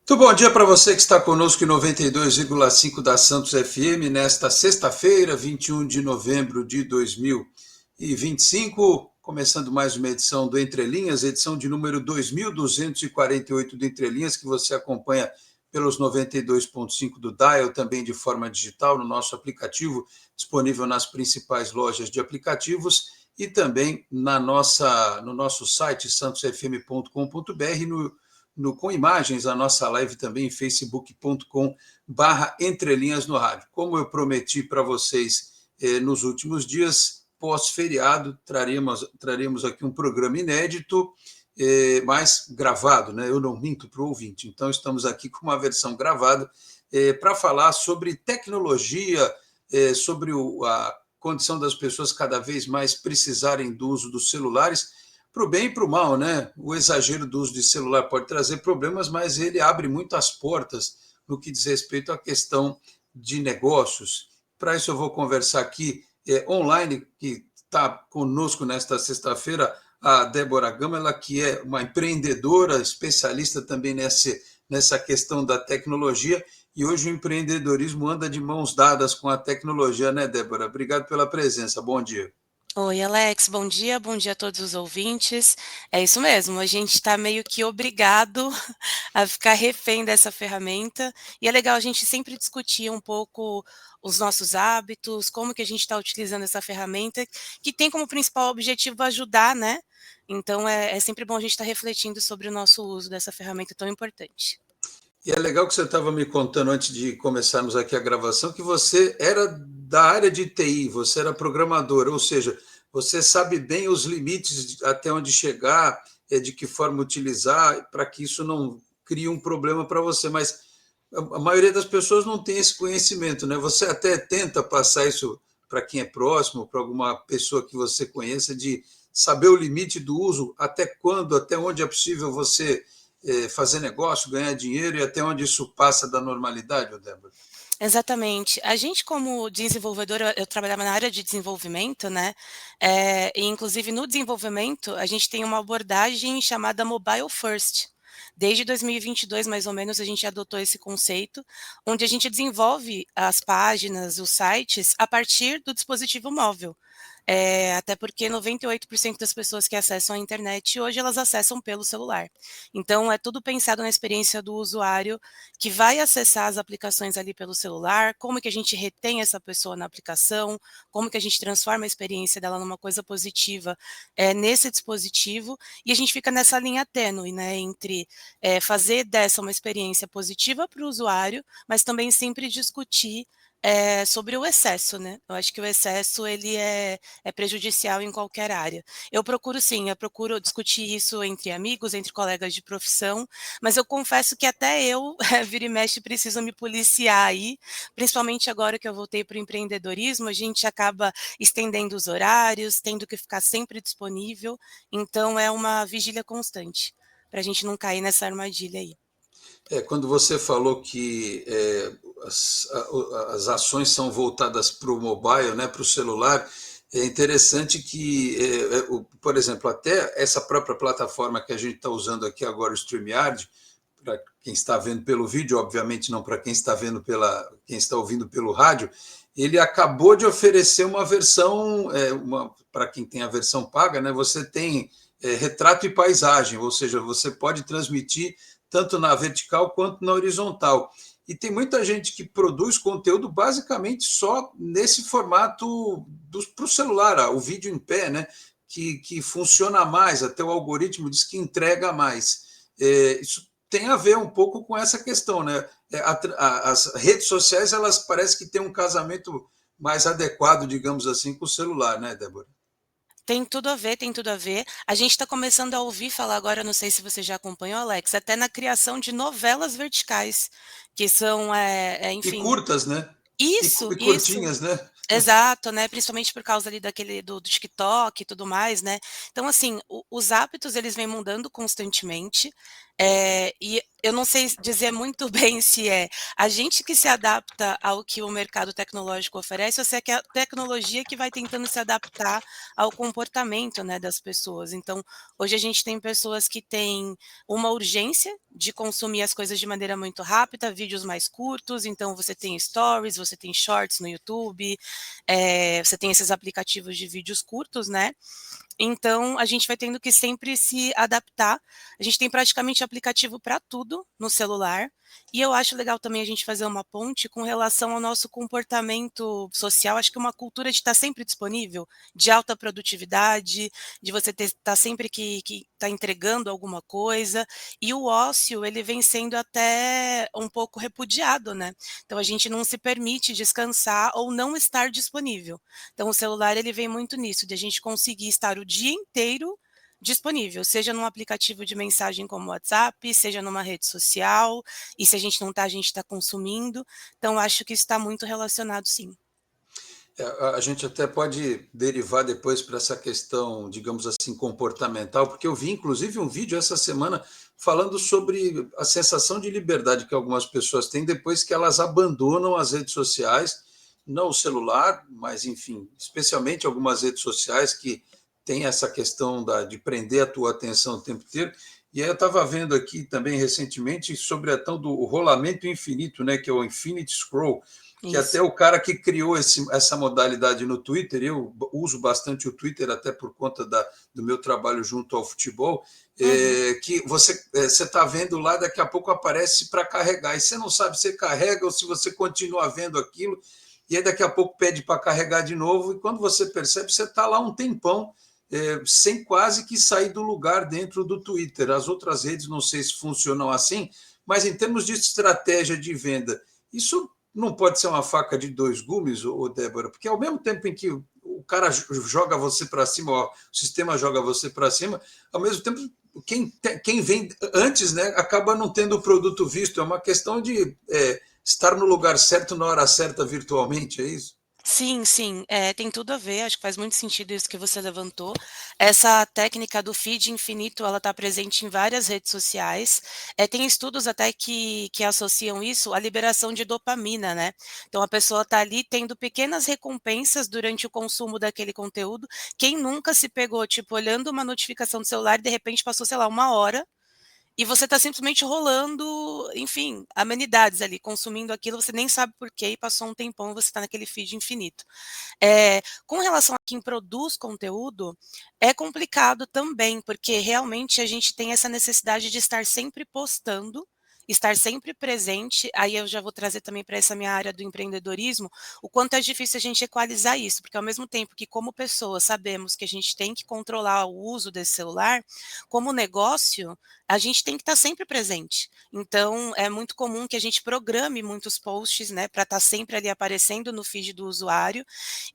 Muito bom dia para você que está conosco em 92,5 da Santos FM nesta sexta-feira, 21 de novembro de 2025, começando mais uma edição do Entre Linhas, edição de número 2248 do Entre Linhas, que você acompanha pelos 92,5 do Dial, também de forma digital no nosso aplicativo, disponível nas principais lojas de aplicativos e também no nosso site santosfm.com.br, com imagens, a nossa live também em facebook.com/barra Entrelinhas no Rádio. Como eu prometi para vocês nos últimos dias, pós-feriado, traremos aqui um programa inédito, mas gravado, né? Eu não minto para o ouvinte. Então, estamos aqui com uma versão gravada para falar sobre tecnologia, sobre a condição das pessoas cada vez mais precisarem do uso dos celulares, para o bem e para o mal, né? O exagero do uso de celular pode trazer problemas, mas ele abre muitas portas no que diz respeito à questão de negócios. Para isso, eu vou conversar aqui online, que está conosco nesta sexta-feira, a Débora Gama, ela que é uma empreendedora, especialista também nessa questão da tecnologia, e hoje o empreendedorismo anda de mãos dadas com a tecnologia, né, Débora? Obrigado pela presença, bom dia. Oi, Alex, bom dia a todos os ouvintes. É isso mesmo, a gente está meio que obrigado a ficar refém dessa ferramenta, e é legal a gente sempre discutir um pouco os nossos hábitos, como que a gente está utilizando essa ferramenta, que tem como principal objetivo ajudar, né? Então é sempre bom a gente estar refletindo sobre o nosso uso dessa ferramenta tão importante. E é legal que você estava me contando antes de começarmos aqui a gravação que você era da área de TI, você era programador, ou seja, você sabe bem os limites até onde chegar, de que forma utilizar, para que isso não crie um problema para você. Mas a maioria das pessoas não tem esse conhecimento, né? Você até tenta passar isso para quem é próximo, para alguma pessoa que você conheça, de saber o limite do uso, até quando, até onde é possível você fazer negócio, ganhar dinheiro e até onde isso passa da normalidade, Débora? Exatamente. A gente, como desenvolvedora, eu trabalhava na área de desenvolvimento, né? E inclusive no desenvolvimento, a gente tem uma abordagem chamada Mobile First. Desde 2022, mais ou menos, a gente adotou esse conceito, onde a gente desenvolve as páginas, os sites, a partir do dispositivo móvel. Até porque 98% das pessoas que acessam a internet hoje elas acessam pelo celular. Então, é tudo pensado na experiência do usuário que vai acessar as aplicações ali pelo celular, como que a gente retém essa pessoa na aplicação, como que a gente transforma a experiência dela numa coisa positiva nesse dispositivo, e a gente fica nessa linha tênue, né, entre fazer dessa uma experiência positiva para o usuário, mas também sempre discutir sobre o excesso, né? Eu acho que o excesso ele é prejudicial em qualquer área. Eu procuro sim, eu procuro discutir isso entre amigos, entre colegas de profissão, mas eu confesso que até eu, vira e mexe, preciso me policiar aí, principalmente agora que eu voltei para o empreendedorismo, a gente acaba estendendo os horários, tendo que ficar sempre disponível, então é uma vigília constante, para a gente não cair nessa armadilha aí. Quando você falou que as ações são voltadas para o mobile, né, para o celular, é interessante que, por exemplo, até essa própria plataforma que a gente está usando aqui agora, o StreamYard, para quem está vendo pelo vídeo, obviamente não para quem está vendo quem está ouvindo pelo rádio, ele acabou de oferecer uma versão, para quem tem a versão paga, né, você tem retrato e paisagem, ou seja, você pode transmitir tanto na vertical quanto na horizontal. E tem muita gente que produz conteúdo basicamente só nesse formato para o celular, o vídeo em pé, né? Que funciona mais, até o algoritmo diz que entrega mais. Isso tem a ver um pouco com essa questão, né? As redes sociais, elas parecem que têm um casamento mais adequado, digamos assim, com o celular, né, Débora? Tem tudo a ver, tem tudo a ver. A gente está começando a ouvir falar agora, não sei se você já acompanhou, Alex, até na criação de novelas verticais, que são, E enfim, curtas, né? isso, E isso. curtinhas, né? Exato, né, principalmente por causa ali daquele do TikTok e tudo mais, né. Então assim, o os hábitos eles vêm mudando constantemente, E eu não sei dizer muito bem se é a gente que se adapta ao que o mercado tecnológico oferece ou se é que a tecnologia que vai tentando se adaptar ao comportamento, né, das pessoas. Então, hoje a gente tem pessoas que têm uma urgência de consumir as coisas de maneira muito rápida, vídeos mais curtos, então você tem stories, você tem shorts no YouTube, você tem esses aplicativos de vídeos curtos, né? Então, a gente vai tendo que sempre se adaptar. A gente tem praticamente aplicativo para tudo no celular. E eu acho legal também a gente fazer uma ponte com relação ao nosso comportamento social. Acho que uma cultura de estar sempre disponível, de alta produtividade, de você estar sempre que tá entregando alguma coisa. E o ócio, ele vem sendo até um pouco repudiado, né? Então, a gente não se permite descansar ou não estar disponível. Então, o celular ele vem muito nisso, de a gente conseguir estar o dia inteiro disponível, seja num aplicativo de mensagem como o WhatsApp, seja numa rede social, e se a gente não está, a gente está consumindo. Então, acho que isso está muito relacionado, sim. A gente até pode derivar depois para essa questão, digamos assim, comportamental, porque eu vi inclusive um vídeo essa semana falando sobre a sensação de liberdade que algumas pessoas têm depois que elas abandonam as redes sociais, não o celular, mas enfim, especialmente algumas redes sociais que têm essa questão de prender a tua atenção o tempo inteiro. E aí eu estava vendo aqui também recentemente sobre a tal do rolamento infinito, né, que é o Infinite Scroll, que até Isso. o cara que criou essa modalidade no Twitter, eu uso bastante o Twitter até por conta do meu trabalho junto ao futebol, Uhum. que você está vendo lá, daqui a pouco aparece para carregar, e você não sabe se carrega ou se você continua vendo aquilo, e aí daqui a pouco pede para carregar de novo, e quando você percebe, você está lá um tempão, sem quase que sair do lugar dentro do Twitter. As outras redes não sei se funcionam assim, mas em termos de estratégia de venda, isso não pode ser uma faca de dois gumes, ô Débora, porque ao mesmo tempo em que o cara joga você para cima, ó, o sistema joga você para cima, ao mesmo tempo quem vem antes, né, acaba não tendo o produto visto. É uma questão de estar no lugar certo na hora certa virtualmente, é isso? Sim, sim, tem tudo a ver, acho que faz muito sentido isso que você levantou. Essa técnica do feed infinito, ela está presente em várias redes sociais. Tem estudos até que associam isso à liberação de dopamina, né? Então a pessoa está ali tendo pequenas recompensas durante o consumo daquele conteúdo. Quem nunca se pegou, tipo, olhando uma notificação do celular e de repente passou, sei lá, uma hora e você está simplesmente rolando, enfim, amenidades ali, consumindo aquilo, você nem sabe por quê, e passou um tempão e você está naquele feed infinito. Com relação a quem produz conteúdo, é complicado também, porque realmente a gente tem essa necessidade de estar sempre postando, estar sempre presente. Aí eu já vou trazer também para essa minha área do empreendedorismo, o quanto é difícil a gente equalizar isso, porque ao mesmo tempo que, como pessoa, sabemos que a gente tem que controlar o uso desse celular, como negócio, a gente tem que estar sempre presente. Então, é muito comum que a gente programe muitos posts, né, para estar sempre ali aparecendo no feed do usuário,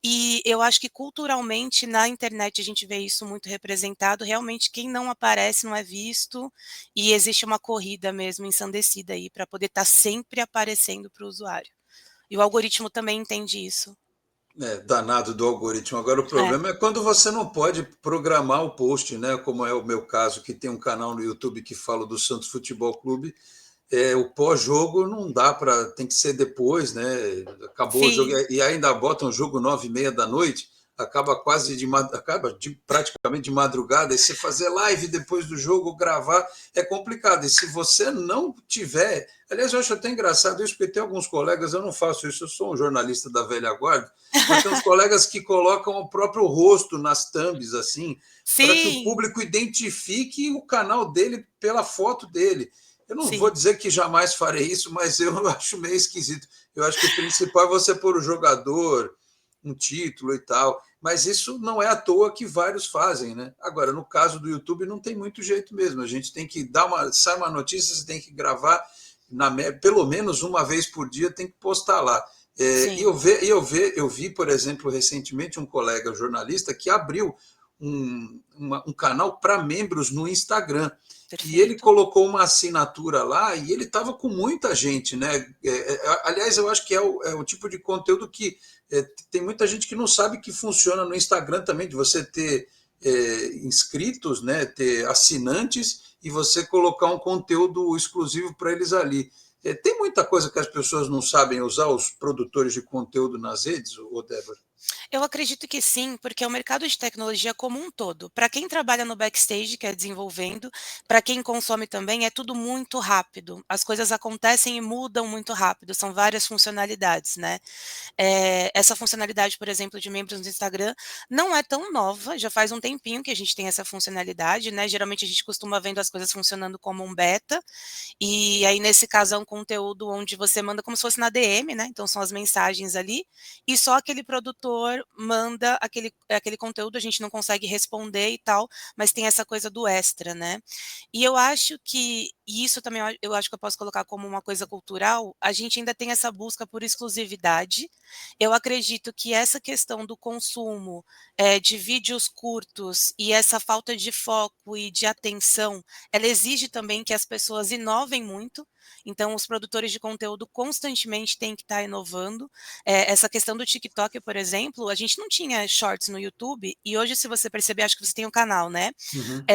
e eu acho que culturalmente na internet a gente vê isso muito representado. Realmente, quem não aparece não é visto, e existe uma corrida mesmo ensandecida aí para poder estar sempre aparecendo para o usuário. E o algoritmo também entende isso. Danado do algoritmo. Agora, o É, problema é quando você não pode programar o post, né? Como é o meu caso, que tem um canal no YouTube que fala do Santos Futebol Clube. O pós-jogo não dá para, tem que ser depois, né? Acabou o jogo sim, e ainda botam o jogo 9h30 da noite, acaba quase acaba praticamente de madrugada, e você fazer live depois do jogo, gravar, é complicado. E se você não tiver, aliás, eu acho até engraçado isso, porque tem alguns colegas, eu não faço isso, eu sou um jornalista da velha guarda, mas tem uns colegas que colocam o próprio rosto nas thumbs, assim, para que o sim, público identifique o canal dele pela foto dele. Eu não vou sim, dizer que jamais farei isso, mas eu acho meio esquisito. Eu acho que o principal é você pôr o jogador, um título e tal. Mas isso não é à toa que vários fazem, né? Agora, no caso do YouTube, não tem muito jeito mesmo. A gente tem que sai uma notícia, você tem que gravar pelo menos uma vez por dia, tem que postar lá. sim, Eu vi, por exemplo, recentemente um colega jornalista que abriu um canal para membros no Instagram. E ele perfeito. colocou uma assinatura lá e ele estava com muita gente, né? Aliás, eu acho que é o tipo de conteúdo que tem muita gente que não sabe que funciona no Instagram também, de você ter inscritos, né, ter assinantes e você colocar um conteúdo exclusivo para eles ali. Tem muita coisa que as pessoas não sabem usar, os produtores de conteúdo nas redes, ô Débora? Eu acredito que sim, porque é o mercado de tecnologia como um todo. Para quem trabalha no backstage, que é desenvolvendo, para quem consome também, é tudo muito rápido. As coisas acontecem e mudam muito rápido, são várias funcionalidades, né? Essa funcionalidade, por exemplo, de membros no Instagram, não é tão nova, já faz um tempinho que a gente tem essa funcionalidade, né? Geralmente a gente costuma vendo as coisas funcionando como um beta, e aí nesse caso é um conteúdo onde você manda como se fosse na DM, né? Então são as mensagens ali, e só aquele produtor manda aquele conteúdo, a gente não consegue responder e tal, mas tem essa coisa do extra, né? E eu acho que, e isso também eu acho que eu posso colocar como uma coisa cultural, a gente ainda tem essa busca por exclusividade. Eu acredito que essa questão do consumo de vídeos curtos e essa falta de foco e de atenção, ela exige também que as pessoas inovem muito. Então, os produtores de conteúdo constantemente têm que estar inovando. Essa questão do TikTok, por exemplo, a gente não tinha shorts no YouTube, e hoje, se você perceber, acho que você tem um canal, né? Uhum.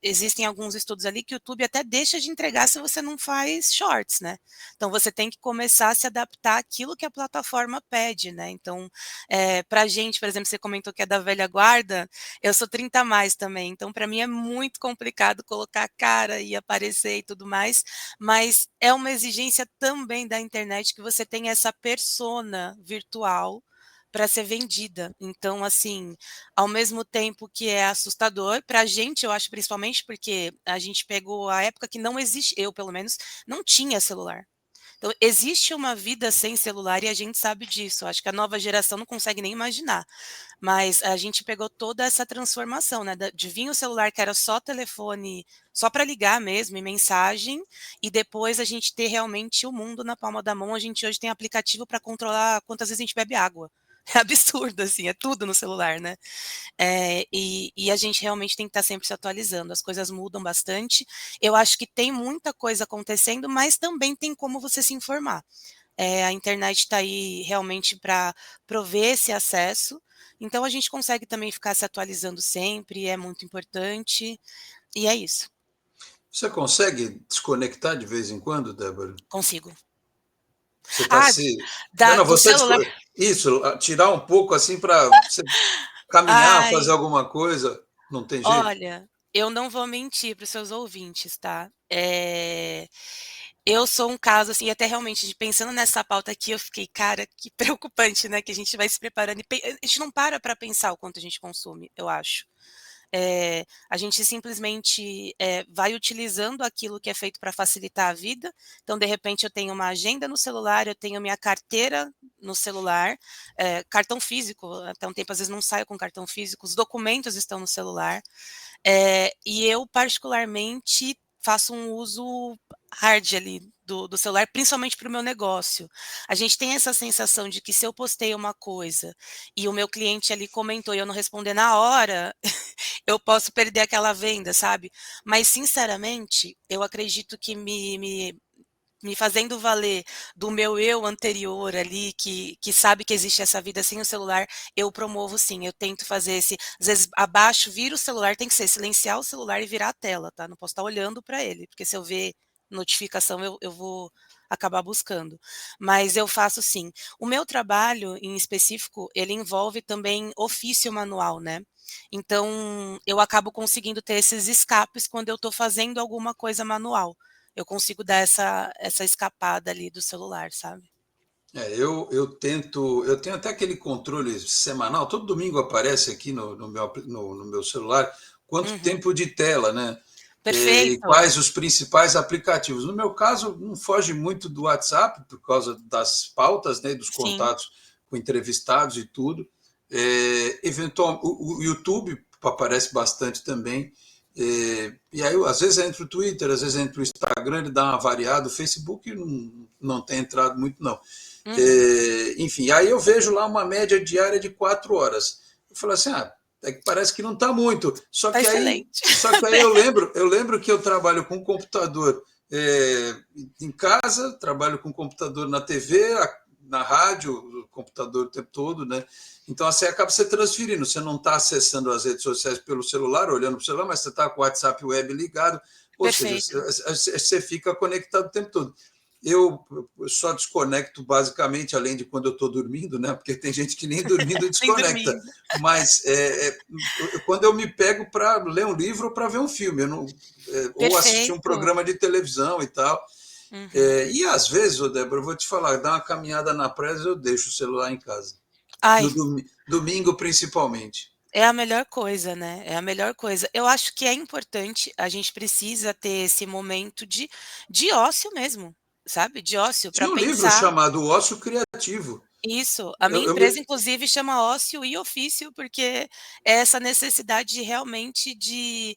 Existem alguns estudos ali que o YouTube até deixa de entregar se você não faz shorts, né? Então, você tem que começar a se adaptar àquilo que a plataforma pede, né? Então, para a gente, por exemplo, você comentou que é da velha guarda, eu sou 30 a mais também, então para mim é muito complicado colocar a cara e aparecer e tudo mais, mas é uma exigência também da internet que você tenha essa persona virtual para ser vendida. Então, assim, ao mesmo tempo que é assustador, para a gente, eu acho principalmente porque a gente pegou a época que não existe, eu pelo menos, não tinha celular. Então, existe uma vida sem celular e a gente sabe disso. Acho que a nova geração não consegue nem imaginar. Mas a gente pegou toda essa transformação, né? De vir o celular que era só telefone, só para ligar mesmo, e mensagem, e depois a gente ter realmente o mundo na palma da mão. A gente hoje tem aplicativo para controlar quantas vezes a gente bebe água. É absurdo, assim, é tudo no celular, né? E a gente realmente tem que estar sempre se atualizando. As coisas mudam bastante. Eu acho que tem muita coisa acontecendo, mas também tem como você se informar. A internet está aí realmente para prover esse acesso. Então a gente consegue também ficar se atualizando sempre, é muito importante, e é isso. Você consegue desconectar de vez em quando, Débora? Consigo. Você está Ah, se. Não, não, do você celular. isso, tirar um pouco assim para você caminhar, fazer Ai, alguma coisa, não tem jeito? olha, eu não vou mentir para os seus ouvintes, tá? Eu sou um caso, assim, até realmente, pensando nessa pauta aqui, eu fiquei, cara, que preocupante, né? Que a gente vai se preparando a gente não para pensar o quanto a gente consome, eu acho. A gente simplesmente vai utilizando aquilo que é feito para facilitar a vida. Então, de repente, eu tenho uma agenda no celular, eu tenho minha carteira no celular, cartão físico, até um tempo às vezes não saio com cartão físico, os documentos estão no celular. E eu, particularmente, faço um uso hard ali do celular, principalmente para o meu negócio. A gente tem essa sensação de que se eu postei uma coisa e o meu cliente ali comentou e eu não responder na hora, eu posso perder aquela venda, sabe? Mas, sinceramente, eu acredito que me fazendo valer do meu eu anterior ali, que sabe que existe essa vida sem o celular, eu promovo sim, eu tento fazer às vezes abaixo, vira o celular, tem que ser silenciar o celular e virar a tela, tá? Não posso estar olhando para ele, porque se eu ver notificação, eu vou acabar buscando. Mas eu faço sim. O meu trabalho, em específico, ele envolve também ofício manual, né? Então, eu acabo conseguindo ter esses escapes quando eu estou fazendo alguma coisa manual. Eu consigo dar essa escapada ali do celular, sabe. Eu tento, eu tenho até aquele controle semanal, todo domingo aparece aqui no meu celular quanto Uhum. tempo de tela, né? E Perfeito. quais os principais aplicativos. No meu caso, não foge muito do WhatsApp, por causa das pautas, né, dos Sim, contatos com entrevistados e tudo. Eventual, o YouTube aparece bastante também. E aí, às vezes, entra o Twitter, às vezes, entra o Instagram, ele dá uma variada. O Facebook não tem entrado muito, não. uhum. Enfim, aí eu vejo lá uma média diária de 4 horas. Eu falo assim, é que parece que não está muito. Só Tá que aí, excelente. só que aí eu lembro que eu trabalho com computador em casa, trabalho com computador na TV, na rádio, no computador o tempo todo, né? Então, assim, acaba se transferindo. Você não está acessando as redes sociais pelo celular, olhando para o celular, mas você está com o WhatsApp web ligado, ou seja, Perfeito. você fica conectado o tempo todo. Eu só desconecto basicamente, além de quando eu estou dormindo, né? Porque tem gente que nem dormindo Nem desconecta. dormindo. Mas quando eu me pego para ler um livro ou para ver um filme, eu não, ou assistir um Perfeito. programa de televisão e tal. Uhum. E às vezes, ô Débora, eu vou te falar, dar uma caminhada na praia, eu deixo o celular em casa. Ai, No domingo, principalmente. é a melhor coisa, né, é a melhor coisa. Eu acho que é importante, a gente precisa ter esse momento de ócio mesmo, sabe, de ócio para Tinha um livro pensar. chamado O Ócio Criativo. Isso, a minha Eu empresa me... inclusive chama ócio e ofício, porque é essa necessidade realmente de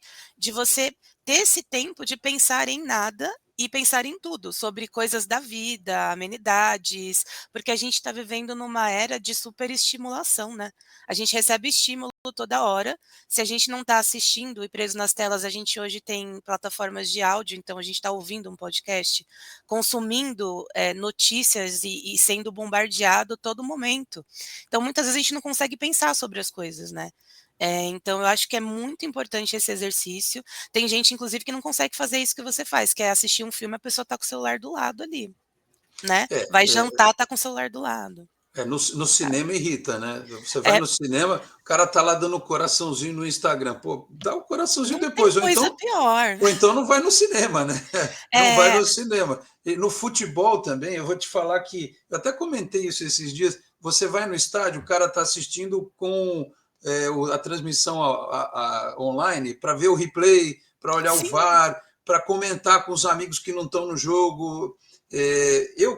você ter esse tempo de pensar em nada e pensar em tudo, sobre coisas da vida, amenidades, porque a gente está vivendo numa era de superestimulação, né. A gente recebe estímulo toda hora, se a gente não está assistindo e preso nas telas, a gente hoje tem plataformas de áudio, então a gente está ouvindo um podcast, consumindo, notícias e sendo bombardeado todo momento. Então, muitas vezes a gente não consegue pensar sobre as coisas, né. Então eu acho que é muito importante esse exercício. Tem gente inclusive que não consegue fazer isso que você faz, que é assistir um filme, a pessoa tá com o celular do lado ali, né. é, Vai é, jantar, tá com o celular do lado, no sabe. cinema irrita, né? Você vai É, no cinema, o cara tá lá dando coraçãozinho no Instagram. Pô, dá o coraçãozinho não tem depois, coisa pior. ou então não vai no cinema, né? Não vai É, no cinema. E no futebol também, eu vou te falar que, eu até comentei isso esses dias, você vai no estádio, o cara está assistindo com a transmissão online para ver o replay, para olhar o sim. VAR, para comentar com os amigos que não estão no jogo.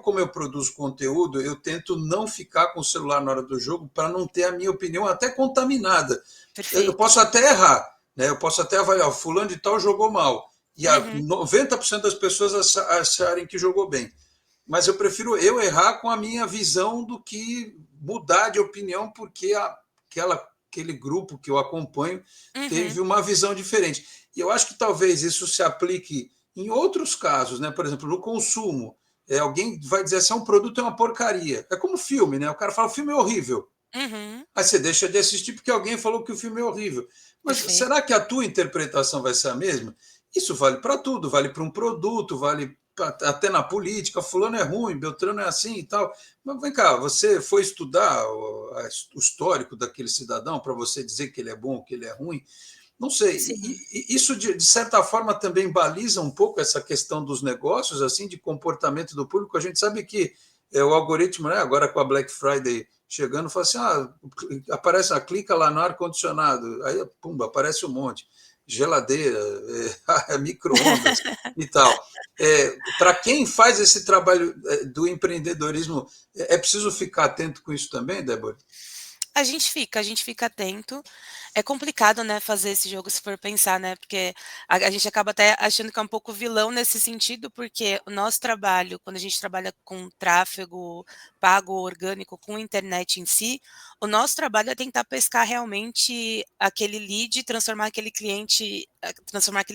Como eu produzo conteúdo, eu tento não ficar com o celular na hora do jogo para não ter a minha opinião até contaminada. Eu Perfeito. posso até errar, né? Eu posso até avaliar, o fulano de tal jogou mal, e a Uhum. 90% das pessoas acharem que jogou bem. Mas eu prefiro eu errar com a minha visão do que mudar de opinião porque aquele grupo que eu acompanho Uhum. teve uma visão diferente. E eu acho que talvez isso se aplique em outros casos, né? Por exemplo, no consumo. Alguém vai dizer assim, um produto é uma porcaria. É como filme, né? O cara fala, o filme é horrível. Uhum. Aí você deixa de assistir porque alguém falou que o filme é horrível. Mas Perfeito. será que a tua interpretação vai ser a mesma? Isso vale para tudo, vale para um produto, vale até na política. Fulano é ruim, Beltrano é assim e tal. Mas vem cá, você foi estudar o histórico daquele cidadão para você dizer que ele é bom, que ele é ruim? Não sei. Sim. Isso, de certa forma, também baliza um pouco essa questão dos negócios, assim, de comportamento do público. A gente sabe que o algoritmo, né, agora com a Black Friday chegando, fala assim: aparece, clica lá no ar-condicionado, aí, pumba, aparece um monte. Geladeira, micro-ondas e tal. Para quem faz esse trabalho do empreendedorismo, é preciso ficar atento com isso também, Débora? A gente fica atento. É complicado, né, fazer esse jogo se for pensar, né, porque a gente acaba até achando que é um pouco vilão nesse sentido, porque o nosso trabalho, quando a gente trabalha com tráfego pago orgânico, com internet em si, o nosso trabalho é tentar pescar realmente aquele lead, transformar aquele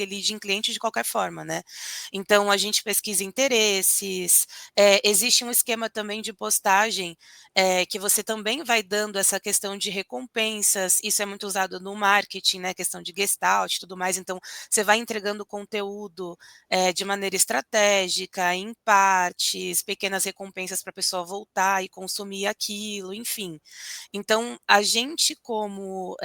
lead em cliente de qualquer forma, né. Então a gente pesquisa interesses, existe um esquema também de postagem que você também vai dando essa questão de recompensas, isso é muito usado no marketing, né, questão de gestalt e tudo mais, então você vai entregando conteúdo, de maneira estratégica, em partes, pequenas recompensas para a pessoa voltar e consumir aquilo, enfim. Então, a gente como,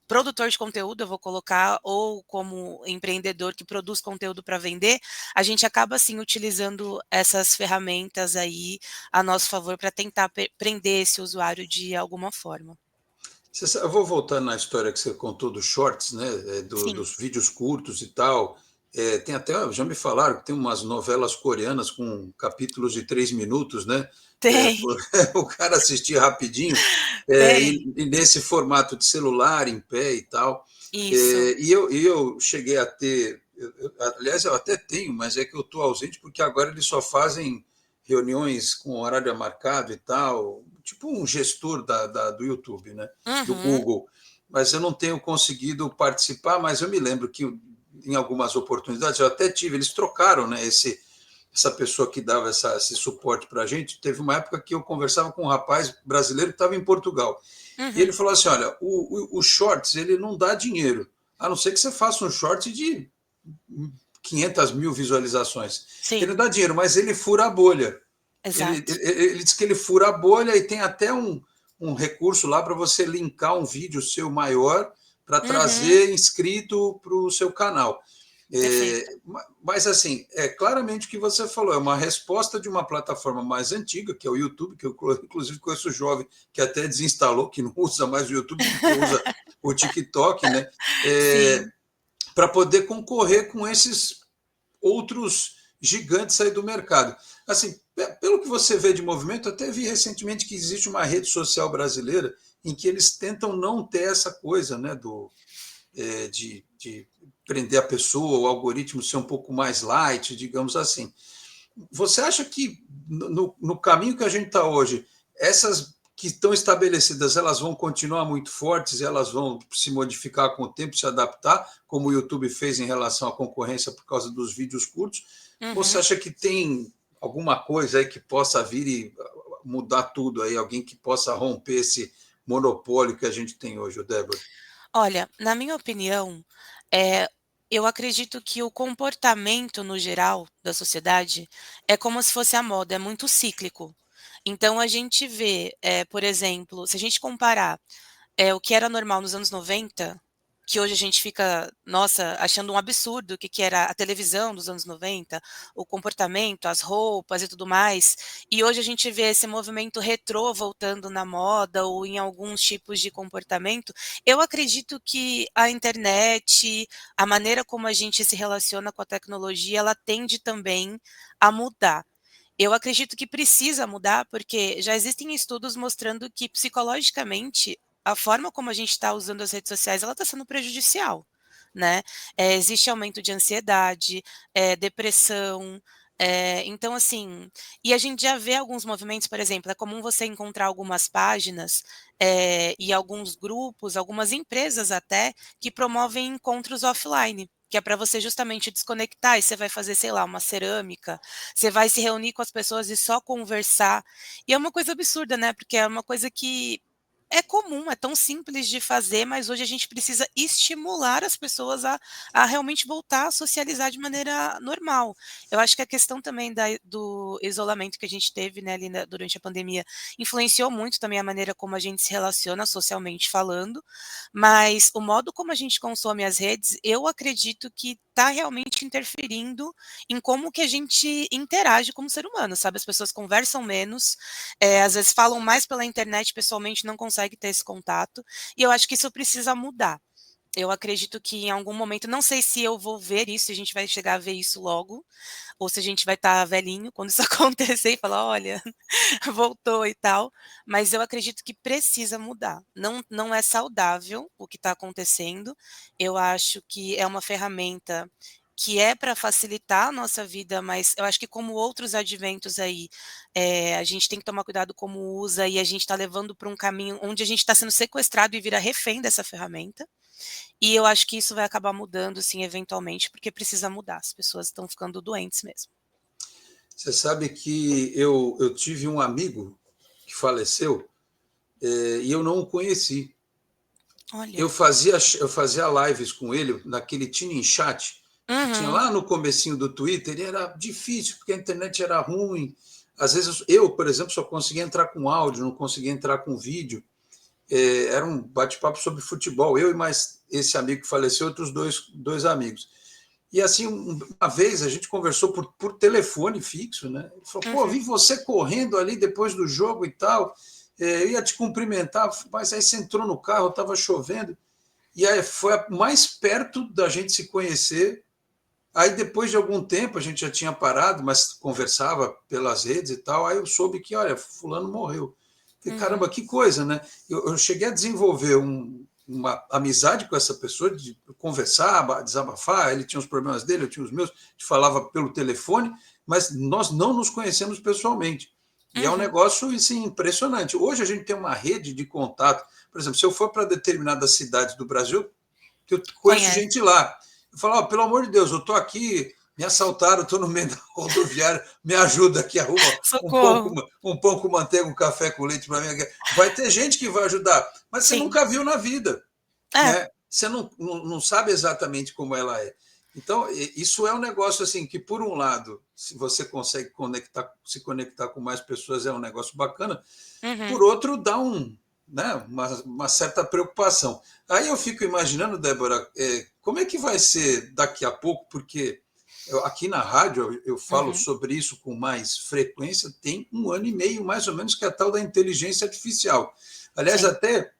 produtor de conteúdo, eu vou colocar, ou como empreendedor que produz conteúdo para vender, a gente acaba sim utilizando essas ferramentas aí a nosso favor para tentar prender esse usuário de alguma forma. Eu vou voltar na história que você contou dos shorts, né? Sim, Dos vídeos curtos e tal. Tem até, já me falaram que tem umas novelas coreanas com capítulos de 3 minutos, né? tem, O cara assistir rapidinho, tem. e nesse formato de celular, em pé e tal. Isso. E eu cheguei a ter, aliás, eu até tenho, mas é que eu estou ausente porque agora eles só fazem reuniões com horário marcado e tal, tipo um gestor do YouTube, né? Do Uhum. Google. Mas eu não tenho conseguido participar, mas eu me lembro que em algumas oportunidades eu até tive, eles trocaram, né, essa pessoa que dava esse suporte para a gente, teve uma época que eu conversava com um rapaz brasileiro que estava em Portugal. E ele Uhum. falou assim: olha, o shorts ele não dá dinheiro, a não ser que você faça um short de 500 mil visualizações. Ele Sim, não dá dinheiro, mas ele fura a bolha. exato. Ele diz que ele fura a bolha e tem até um recurso lá para você linkar um vídeo seu maior para Uhum. trazer inscrito para o seu canal. Perfeito. Mas, assim, é claramente o que você falou, é uma resposta de uma plataforma mais antiga, que é o YouTube, que eu, inclusive, conheço jovem que até desinstalou, que não usa mais o YouTube, porque usa o TikTok, né? Sim. Para poder concorrer com esses outros gigantes aí do mercado. Assim, pelo que você vê de movimento, até vi recentemente que existe uma rede social brasileira em que eles tentam não ter essa coisa, né, de prender a pessoa, o algoritmo ser um pouco mais light, digamos assim. Você acha que no caminho que a gente está hoje, essas que estão estabelecidas, elas vão continuar muito fortes, elas vão se modificar com o tempo, se adaptar, como o YouTube fez em relação à concorrência por causa dos vídeos curtos? Ou você Uhum. acha que tem alguma coisa aí que possa vir e mudar tudo aí, alguém que possa romper esse monopólio que a gente tem hoje, Débora? Olha, na minha opinião, eh, eu acredito que o comportamento no geral da sociedade é como se fosse a moda, é muito cíclico. Então a gente vê, por exemplo, se a gente comparar o que era normal nos anos 90, que hoje a gente fica, nossa, achando um absurdo o que que era a televisão dos anos 90, o comportamento, as roupas e tudo mais, e hoje a gente vê esse movimento retrô voltando na moda ou em alguns tipos de comportamento. Eu acredito que a internet, a maneira como a gente se relaciona com a tecnologia, ela tende também a mudar. Eu acredito que precisa mudar, porque já existem estudos mostrando que psicologicamente a forma como a gente está usando as redes sociais, ela está sendo prejudicial, né. Existe aumento de ansiedade, depressão, então assim, e a gente já vê alguns movimentos, por exemplo, é comum você encontrar algumas páginas, e alguns grupos, algumas empresas até, que promovem encontros offline, que é para você justamente desconectar e você vai fazer, sei lá, uma cerâmica, você vai se reunir com as pessoas e só conversar. E é uma coisa absurda, né, porque é uma coisa que é comum, é tão simples de fazer, mas hoje a gente precisa estimular as pessoas a realmente voltar a socializar de maneira normal. Eu acho que a questão também do isolamento que a gente teve, né, ali durante a pandemia, influenciou muito também a maneira como a gente se relaciona socialmente falando, mas o modo como a gente consome as redes, eu acredito que está realmente interferindo em como que a gente interage como ser humano, sabe? As pessoas conversam menos, às vezes falam mais pela internet, pessoalmente não consegue ter esse contato, e eu acho que isso precisa mudar. Eu acredito que em algum momento, não sei se eu vou ver isso, se a gente vai chegar a ver isso logo, ou se a gente vai estar velhinho quando isso acontecer e falar: "Olha, voltou e tal", mas eu acredito que precisa mudar. Não é saudável o que está acontecendo, eu acho que é uma ferramenta que é para facilitar a nossa vida, mas eu acho que como outros adventos aí, a gente tem que tomar cuidado como usa e a gente está levando para um caminho onde a gente está sendo sequestrado e vira refém dessa ferramenta. E eu acho que isso vai acabar mudando, sim, eventualmente, porque precisa mudar, as pessoas estão ficando doentes mesmo. Você sabe que eu tive um amigo que faleceu, e eu não o conheci. Olha. Eu fazia lives com ele naquele Tinin Chat, que tinha Uhum, lá no comecinho do Twitter, e era difícil, porque a internet era ruim. Às vezes eu, por exemplo, só conseguia entrar com áudio, não conseguia entrar com vídeo. Era um bate-papo sobre futebol, eu e mais esse amigo que faleceu, outros dois amigos. E assim, uma vez a gente conversou por telefone fixo, né? Ele falou: pô, uhum, vi você correndo ali depois do jogo e tal. Eu ia te cumprimentar, mas aí você entrou no carro, estava chovendo. E aí foi mais perto da gente se conhecer. Aí depois de algum tempo a gente já tinha parado, mas conversava pelas redes e tal. Aí eu soube que, olha, fulano morreu. Falei, uhum, caramba, que coisa, né? Eu cheguei a desenvolver uma amizade com essa pessoa, de conversar, desabafar. Ele tinha os problemas dele, eu tinha os meus. A gente falava pelo telefone, mas nós não nos conhecemos pessoalmente. E é um uhum. negócio assim, impressionante. Hoje a gente tem uma rede de contato. Por exemplo, se eu for para determinadas cidades do Brasil, eu conheço Conhece. gente lá. Eu falo: pelo amor de Deus, eu estou aqui Me assaltaram, estou no meio da rodoviária, me ajuda aqui, arruma Socorro. um pão com manteiga, um café com leite para mim. Vai ter gente que vai ajudar, mas você Sim. nunca viu na vida, É. né? Você não sabe exatamente como ela é. Então, isso é um negócio assim que, por um lado, se você consegue se conectar com mais pessoas, é um negócio bacana. Por Uhum. outro, dá né, uma certa preocupação. Aí eu fico imaginando, Débora, como é que vai ser daqui a pouco, porque aqui na rádio eu falo Uhum. sobre isso com mais frequência, tem 1 ano e meio, mais ou menos, que é a tal da inteligência artificial. Aliás, Sim. até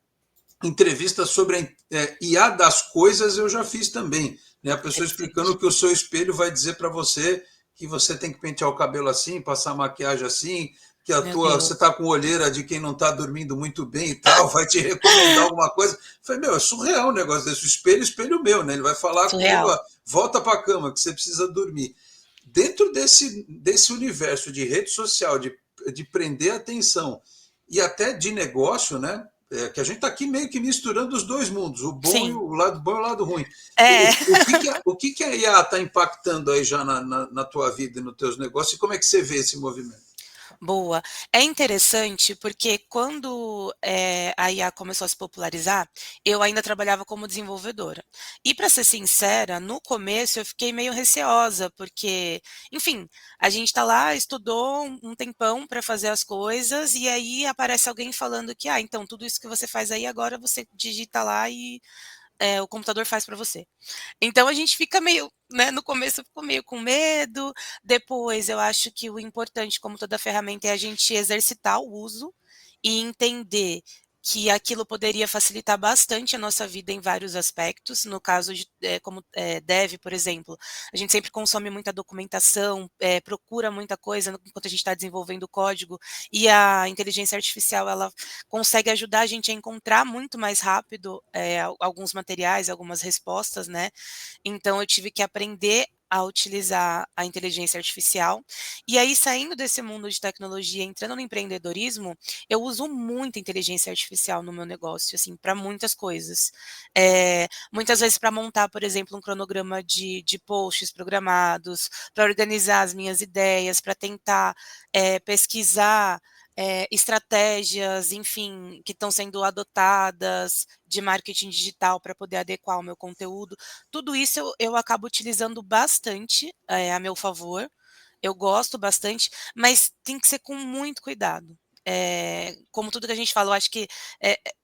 entrevistas sobre a IA das coisas eu já fiz também. Né? A pessoa explicando Interessante. que o seu espelho vai dizer para você que você tem que pentear o cabelo assim, passar maquiagem assim, que Meu você Deus. está com olheira de quem não está dormindo muito bem e tal, vai te recomendar alguma coisa. Eu falei, meu, é surreal um negócio desse. O espelho meu, né? Ele vai falar comigo, Surreal. ó, volta para a cama, que você precisa dormir. Dentro desse universo de rede social, de prender a atenção e até de negócio, né? Que a gente está aqui meio que misturando os dois mundos, Sim. o lado bom e o lado ruim. É. O que a IA está impactando aí já na tua vida e nos teus negócios, e como é que você vê esse movimento? Boa. É interessante porque quando, a IA começou a se popularizar, eu ainda trabalhava como desenvolvedora. E para ser sincera, no começo eu fiquei meio receosa, porque, enfim, a gente está lá, estudou um tempão para fazer as coisas, e aí aparece alguém falando que: "Ah, então tudo isso que você faz aí agora você digita lá e, o computador faz para você". Então a gente fica meio, né, no começo ficou meio com medo, depois eu acho que o importante, como toda ferramenta, é a gente exercitar o uso e entender que aquilo poderia facilitar bastante a nossa vida em vários aspectos. No caso de, como, dev, por exemplo, a gente sempre consome muita documentação, procura muita coisa enquanto a gente está desenvolvendo o código, e a inteligência artificial ela consegue ajudar a gente a encontrar muito mais rápido, alguns materiais, algumas respostas, né. Então eu tive que aprender a utilizar a inteligência artificial. E aí, saindo desse mundo de tecnologia, entrando no empreendedorismo, eu uso muito inteligência artificial no meu negócio, assim, para muitas coisas. Muitas vezes para montar, por exemplo, um cronograma de posts programados, para organizar as minhas ideias, para tentar, pesquisar, estratégias, enfim, que estão sendo adotadas de marketing digital para poder adequar o meu conteúdo. Tudo isso eu acabo utilizando bastante, a meu favor. Eu gosto bastante, mas tem que ser com muito cuidado. Como tudo que a gente fala, eu acho que,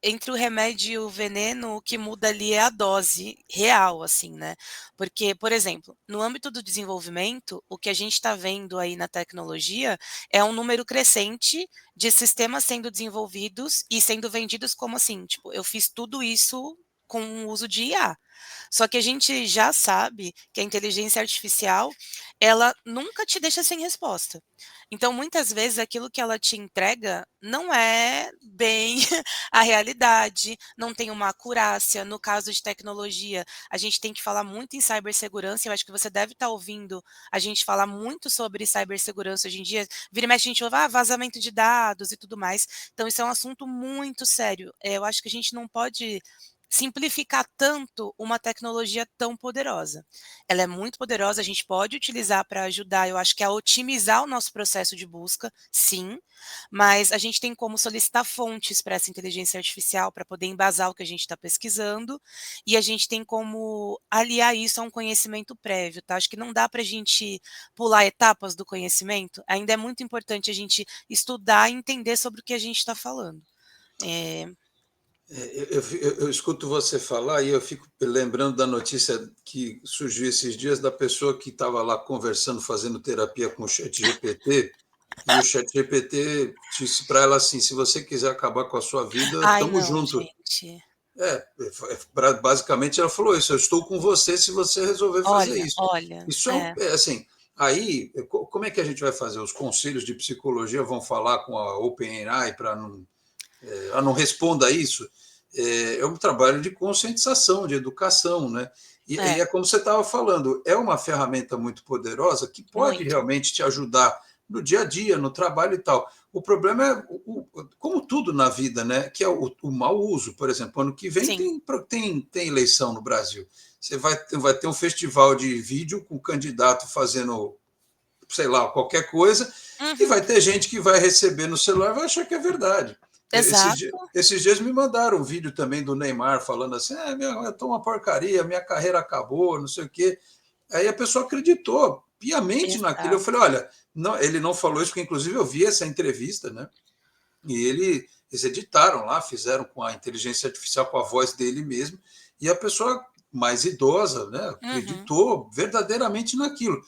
entre o remédio e o veneno, o que muda ali é a dose real, assim, né. Porque, por exemplo, no âmbito do desenvolvimento, o que a gente está vendo aí na tecnologia é um número crescente de sistemas sendo desenvolvidos e sendo vendidos como assim, tipo, eu fiz tudo isso com o uso de IA. Só que a gente já sabe que a inteligência artificial, ela nunca te deixa sem resposta. Então, muitas vezes, aquilo que ela te entrega não é bem a realidade, não tem uma acurácia. No caso de tecnologia, a gente tem que falar muito em cibersegurança. Eu acho que você deve estar ouvindo a gente falar muito sobre cibersegurança hoje em dia. Vira e mexe, a gente ouve, vazamento de dados e tudo mais. Então, isso é um assunto muito sério. Eu acho que a gente não pode simplificar tanto uma tecnologia tão poderosa. Ela é muito poderosa, a gente pode utilizar para ajudar, eu acho que a otimizar o nosso processo de busca, sim, mas a gente tem como solicitar fontes para essa inteligência artificial para poder embasar o que a gente está pesquisando, e a gente tem como aliar isso a um conhecimento prévio, tá? Acho que não dá para a gente pular etapas do conhecimento, ainda é muito importante a gente estudar e entender sobre o que a gente está falando. É, Eu escuto você falar e eu fico lembrando da notícia que surgiu esses dias da pessoa que estava lá conversando, fazendo terapia com o ChatGPT, e o ChatGPT disse para ela assim: se você quiser acabar com a sua vida, ai estamos não, junto. gente. Basicamente ela falou isso: eu estou com você se você resolver fazer Olha, isso. olha, Isso assim. Aí, como é que a gente vai fazer? Os conselhos de psicologia vão falar com a OpenAI para não ela não responda a isso, é um trabalho de conscientização, de educação, né? E é, é como você estava falando, é uma ferramenta muito poderosa que pode muito. realmente te ajudar no dia a dia, no trabalho e tal. O problema é, como tudo na vida, né, que é o mau uso. Por exemplo, ano que vem Sim. tem eleição no Brasil. Você vai ter um festival de vídeo com o candidato fazendo, sei lá, qualquer coisa, e Uhum. vai ter gente que vai receber no celular e vai achar que é verdade. Exato. Esses dias me mandaram um vídeo também do Neymar falando assim: eu tô uma porcaria, minha carreira acabou, não sei o quê. Aí a pessoa acreditou piamente naquilo. Eu falei: Exato. olha, não, ele não falou isso, porque inclusive eu vi essa entrevista, né? E eles editaram lá, fizeram com a inteligência artificial, com a voz dele mesmo, e a pessoa mais idosa, né, Uhum. acreditou verdadeiramente naquilo.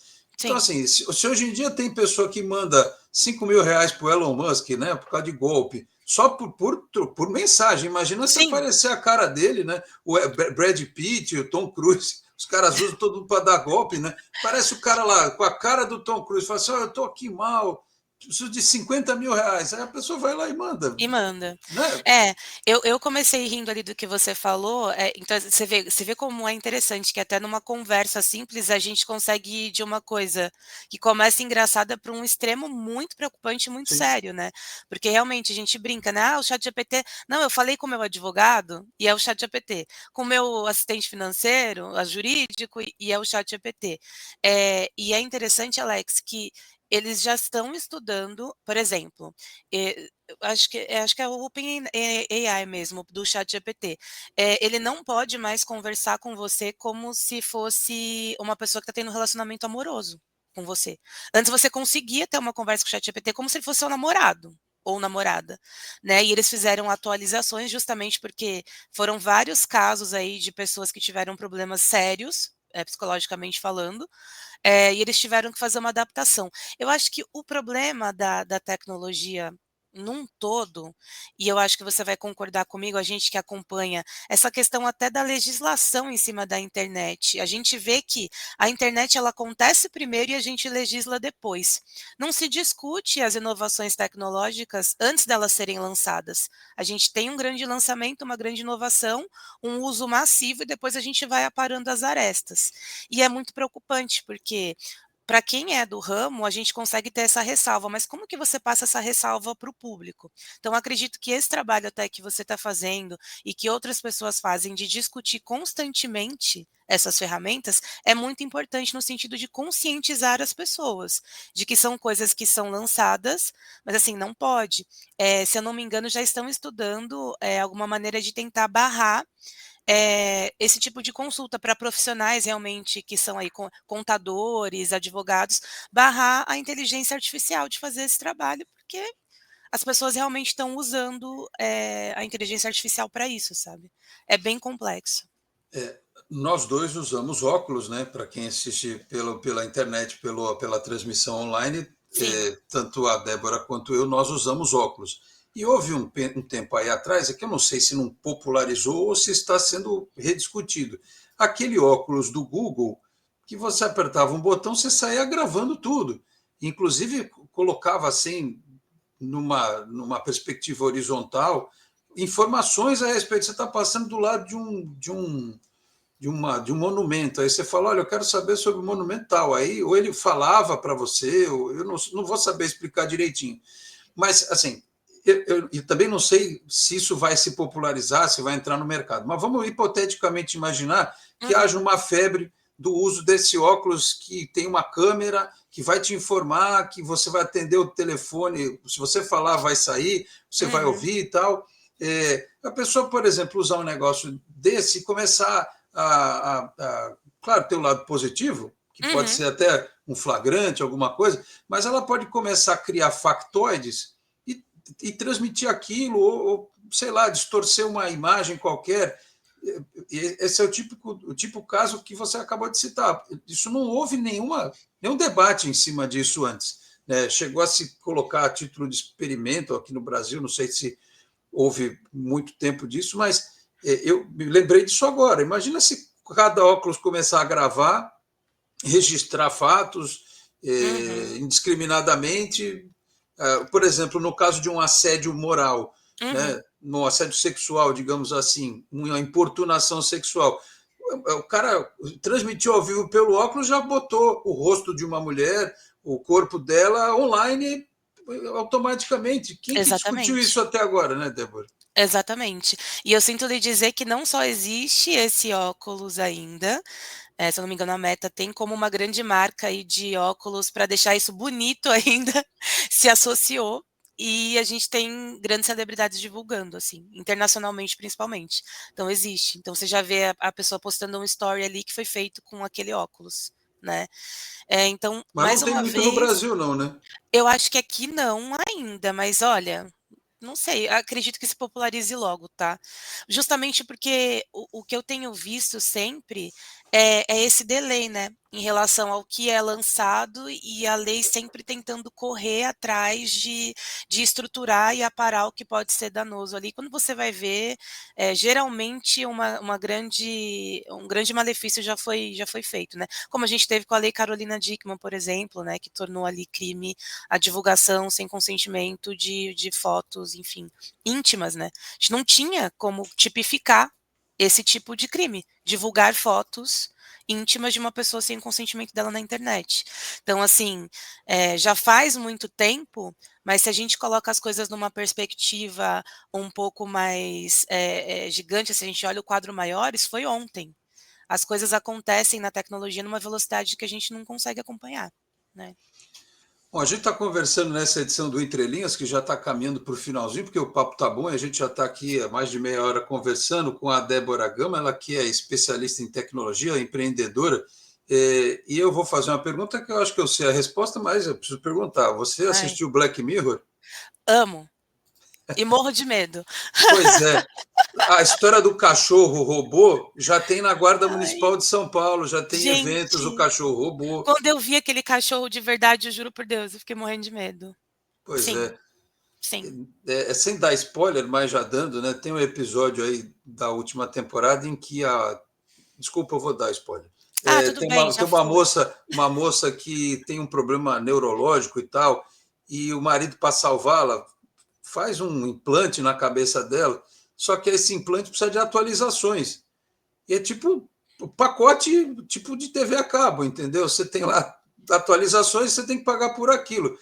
Então, Sim. assim, se hoje em dia tem pessoa que manda R$ 5.000 para o Elon Musk, né, por causa de golpe, só por mensagem, imagina se Sim. aparecer a cara dele, né, o Brad Pitt, o Tom Cruise, os caras usam todo mundo para dar golpe, né? Parece o cara lá com a cara do Tom Cruise, fala assim: eu estou aqui mal, preciso de R$ 50.000. Aí a pessoa vai lá e manda, E manda. né? É, eu comecei rindo ali do que você falou, então você vê como é interessante que até numa conversa simples a gente consegue ir de uma coisa que começa engraçada para um extremo muito preocupante e muito Sim, sério, né. Porque realmente a gente brinca, né: "Ah, o ChatGPT", não, eu falei com o meu advogado e é o ChatGPT, com o meu assistente financeiro, jurídico e é o ChatGPT. E é interessante, Alex, que eles já estão estudando, por exemplo, acho que é o Open AI mesmo, do ChatGPT. Ele não pode mais conversar com você como se fosse uma pessoa que está tendo um relacionamento amoroso com você. Antes você conseguia ter uma conversa com o ChatGPT como se ele fosse seu namorado ou namorada, né, e eles fizeram atualizações justamente porque foram vários casos aí de pessoas que tiveram problemas sérios, psicologicamente falando, e eles tiveram que fazer uma adaptação. Eu acho que o problema da tecnologia num todo, e eu acho que você vai concordar comigo, a gente que acompanha essa questão até da legislação em cima da internet. A gente vê que a internet ela acontece primeiro e a gente legisla depois. Não se discute as inovações tecnológicas antes delas serem lançadas. A gente tem um grande lançamento, uma grande inovação, um uso massivo e depois a gente vai aparando as arestas. E é muito preocupante, porque para quem é do ramo, a gente consegue ter essa ressalva, mas como que você passa essa ressalva para o público? Então, acredito que esse trabalho até que você está fazendo e que outras pessoas fazem de discutir constantemente essas ferramentas é muito importante no sentido de conscientizar as pessoas de que são coisas que são lançadas, mas assim, não pode. Se eu não me engano, já estão estudando alguma maneira de tentar barrar esse tipo de consulta para profissionais realmente que são aí contadores, advogados, barrar a inteligência artificial de fazer esse trabalho, porque as pessoas realmente estão usando, a inteligência artificial para isso, sabe. É bem complexo. nós dois usamos óculos, né? Para quem assiste pela internet, pela transmissão online, Sim. tanto a Débora quanto eu, nós usamos óculos. E houve um tempo aí atrás, é que eu não sei se não popularizou ou se está sendo rediscutido. Aquele óculos do Google, que você apertava um botão, você saía gravando tudo. Inclusive, colocava assim, numa perspectiva horizontal, informações a respeito. Você está passando do lado de um monumento. Aí você fala: olha, eu quero saber sobre o monumento tal. Aí, ou ele falava para você, ou eu não vou saber explicar direitinho. Mas, assim, eu também não sei se isso vai se popularizar, se vai entrar no mercado. Mas vamos hipoteticamente imaginar que haja Uhum, uma febre do uso desse óculos que tem uma câmera que vai te informar, que você vai atender o telefone, se você falar, vai sair, você vai uhum, ouvir e tal. A pessoa, por exemplo, usar um negócio desse e começar claro, ter o lado positivo, que pode uhum, ser até um flagrante, alguma coisa, mas ela pode começar a criar factoides e transmitir aquilo, ou, sei lá, distorcer uma imagem qualquer. Esse é o tipo caso que você acabou de citar. Isso não houve nenhum debate em cima disso antes. Né? Chegou a se colocar a título de experimento aqui no Brasil, não sei se houve muito tempo disso, mas eu me lembrei disso agora. Imagina se cada óculos começar a gravar, registrar fatos uhum, indiscriminadamente. Por exemplo, no caso de um assédio moral, uhum. né, no assédio sexual, digamos assim, uma importunação sexual, o cara transmitiu ao vivo pelo óculos, já botou o rosto de uma mulher, o corpo dela online automaticamente. Quem que discutiu isso Exatamente. até agora, né, Débora? Exatamente. E eu sinto lhe dizer que não só existe esse óculos ainda, se eu não me engano, a Meta tem como uma grande marca aí de óculos para deixar isso bonito ainda, se associou, e a gente tem grandes celebridades divulgando, assim, internacionalmente principalmente. Então existe. Então você já vê a pessoa postando um story ali que foi feito com aquele óculos, né. Então, Mas não mais tem uma muito no vez, Brasil, não, né? eu acho que aqui não ainda, mas olha, não sei, acredito que se popularize logo, tá. Justamente porque o que eu tenho visto sempre é esse delay, né, em relação ao que é lançado e a lei sempre tentando correr atrás de estruturar e aparar o que pode ser danoso ali. Quando você vai ver, geralmente um grande malefício já foi feito, né. Como a gente teve com a lei Carolina Dickmann, por exemplo, né, que tornou ali crime a divulgação sem consentimento de fotos, enfim, íntimas, né. A gente não tinha como tipificar esse tipo de crime, divulgar fotos íntimas de uma pessoa sem consentimento dela na internet. Então, assim, já faz muito tempo, mas se a gente coloca as coisas numa perspectiva um pouco mais, gigante, se a gente olha o quadro maior, isso foi ontem. As coisas acontecem na tecnologia numa velocidade que a gente não consegue acompanhar, né. Bom, a gente está conversando nessa edição do Entre Linhas, que já está caminhando para o finalzinho, porque o papo está bom e a gente já está aqui há mais de meia hora conversando com a Débora Gama, ela que é especialista em tecnologia, empreendedora. E eu vou fazer uma pergunta que eu acho que eu sei a resposta, mas eu preciso perguntar. Você Ai, assistiu Black Mirror? amo e morro de medo. Pois é. A história do cachorro robô já tem na Guarda Ai, Municipal de São Paulo, já tem eventos do gente, cachorro robô. quando eu vi aquele cachorro de verdade, eu juro por Deus, eu fiquei morrendo de medo. Pois Sim, é. sim. Sem dar spoiler, mas já dando, né? Tem um episódio aí da última temporada em que a. Desculpa, eu vou dar spoiler. Ah, tudo Tem bem, uma, já tem foi. uma moça que tem um problema neurológico e tal, e o marido, para salvá-la, faz um implante na cabeça dela, só que esse implante precisa de atualizações. E é tipo o pacote tipo de TV a cabo, entendeu? Você tem lá atualizações, você tem que pagar por aquilo.